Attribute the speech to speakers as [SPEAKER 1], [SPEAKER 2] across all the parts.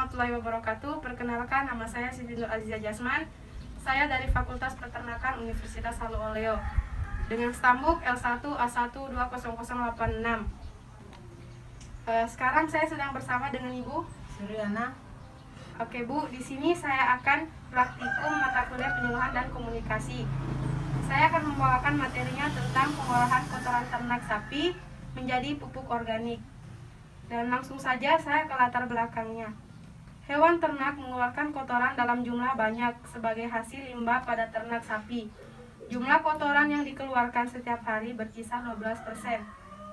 [SPEAKER 1] warahmatullahi wabarakatuh. Perkenalkan, nama saya Siti Nur Aziza Jasman. Saya dari Fakultas Peternakan Universitas Halu Oleo dengan stambuk L1A1200086. Sekarang saya sedang bersama dengan Ibu
[SPEAKER 2] Suryana.
[SPEAKER 1] Oke Bu, di sini saya akan praktikum mata kuliah penyuluhan dan komunikasi. Saya akan membawakan materinya tentang pengolahan kotoran ternak sapi menjadi pupuk organik. Dan langsung saja saya ke latar belakangnya. Hewan ternak mengeluarkan kotoran dalam jumlah banyak sebagai hasil limbah pada ternak sapi. Jumlah kotoran yang dikeluarkan setiap hari berkisar 12%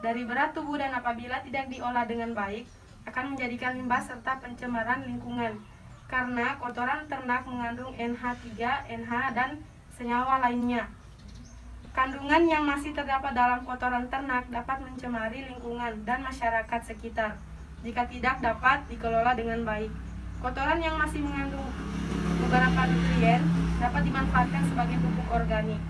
[SPEAKER 1] dari berat tubuh, dan apabila tidak diolah dengan baik akan menjadikan limbah serta pencemaran lingkungan. Karena kotoran ternak mengandung NH3, NH, dan senyawa lainnya. Kandungan yang masih terdapat dalam kotoran ternak dapat mencemari lingkungan dan masyarakat sekitar jika tidak dapat dikelola dengan baik. Kotoran yang masih mengandung beberapa nutrien dapat dimanfaatkan sebagai pupuk organik.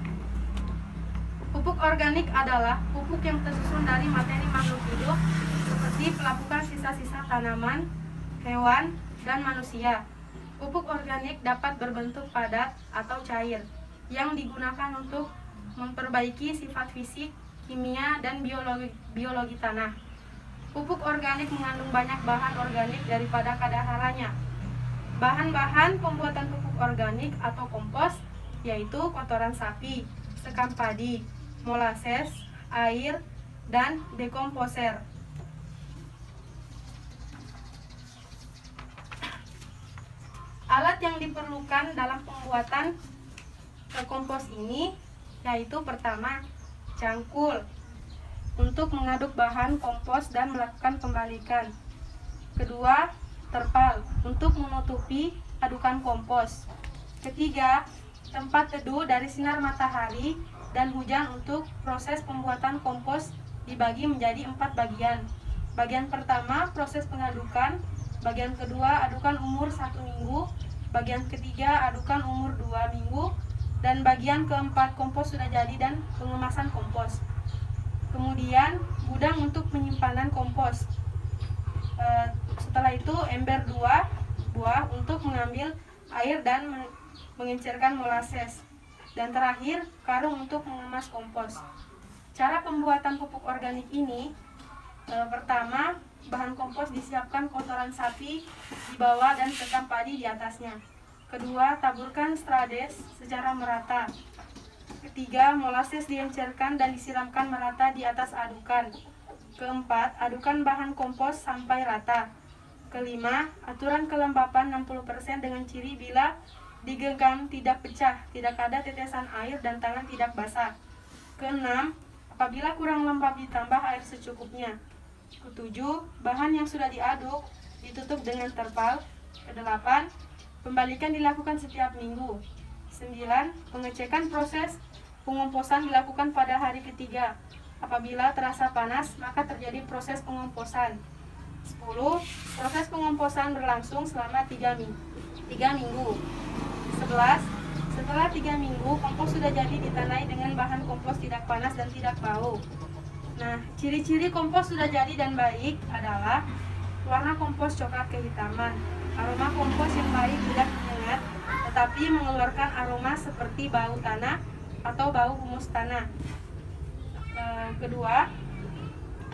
[SPEAKER 1] Pupuk organik adalah pupuk yang tersusun dari materi makhluk hidup seperti pelapukan sisa-sisa tanaman, hewan, dan manusia. Pupuk organik dapat berbentuk padat atau cair yang digunakan untuk memperbaiki sifat fisik, kimia, dan biologi tanah. Pupuk organik mengandung banyak bahan organik daripada kadaharannya. Bahan-bahan pembuatan pupuk organik atau kompos yaitu kotoran sapi, sekam padi, molases, air, dan dekomposer. Alat yang diperlukan dalam pembuatan kompos ini yaitu pertama, cangkul untuk mengaduk bahan kompos dan melakukan pembalikan. Kedua, terpal untuk menutupi adukan kompos. Ketiga, tempat teduh dari sinar matahari dan hujan untuk proses pembuatan kompos dibagi menjadi 4 bagian. Bagian pertama, proses pengadukan. Bagian kedua, adukan umur 1 minggu. Bagian ketiga, adukan umur 2 minggu. Dan bagian keempat, kompos sudah jadi dan pengemasan kompos. Kemudian gudang untuk penyimpanan kompos. Setelah itu ember 2 buah untuk mengambil air dan mengencerkan molases. Dan terakhir karung untuk mengemas kompos. Cara pembuatan pupuk organik ini, pertama, bahan kompos disiapkan kotoran sapi di bawah dan sekam padi di atasnya. Kedua, taburkan strades secara merata. Ketiga, molases diencerkan dan disiramkan merata di atas adukan. Keempat, adukan bahan kompos sampai rata. Kelima, aturan kelembapan 60% dengan ciri bila digenggam tidak pecah, tidak ada tetesan air, dan tangan tidak basah. Keenam, apabila kurang lembab ditambah air secukupnya. Ketujuh, bahan yang sudah diaduk ditutup dengan terpal. Kedelapan, pembalikan dilakukan setiap minggu. 9. Pengecekan proses pengomposan dilakukan pada hari ketiga. Apabila terasa panas, maka terjadi proses pengomposan. 10. Proses pengomposan berlangsung selama 3 minggu. 11. Setelah 3 minggu, kompos sudah jadi ditanai dengan bahan kompos tidak panas dan tidak bau. Nah, ciri-ciri kompos sudah jadi dan baik adalah warna kompos coklat kehitaman, aroma kompos yang baik tidak menyengat, tetapi mengeluarkan aroma seperti bau tanah atau bau humus tanah. Kedua,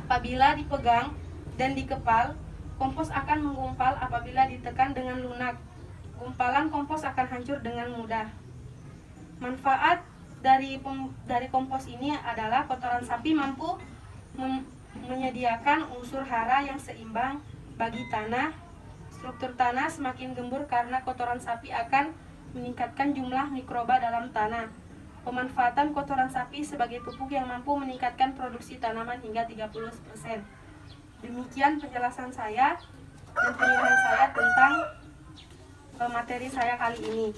[SPEAKER 1] apabila dipegang dan dikepal, kompos akan menggumpal apabila ditekan dengan lunak. Gumpalan kompos akan hancur dengan mudah. Manfaat dari kompos ini adalah kotoran sapi mampu menyediakan unsur hara yang seimbang bagi tanah. Struktur tanah semakin gembur karena kotoran sapi akan meningkatkan jumlah mikroba dalam tanah. Pemanfaatan kotoran sapi sebagai pupuk yang mampu meningkatkan produksi tanaman hingga 30%. Demikian penjelasan saya dan penilaian saya tentang materi saya kali ini.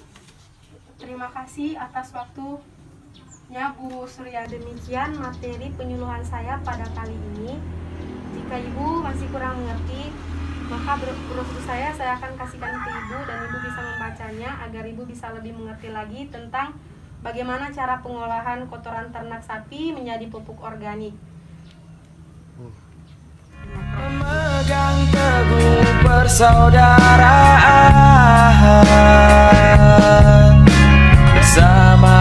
[SPEAKER 1] Terima kasih atas waktunya Bu Surya. Demikian materi penyuluhan saya pada kali ini. Jika Ibu masih kurang mengerti, maka brosur saya akan kasihkan ke Ibu dan Ibu bisa membacanya agar Ibu bisa lebih mengerti lagi tentang bagaimana cara pengolahan kotoran ternak sapi menjadi pupuk organik.
[SPEAKER 3] Memegang teguh
[SPEAKER 2] persaudaraan bersama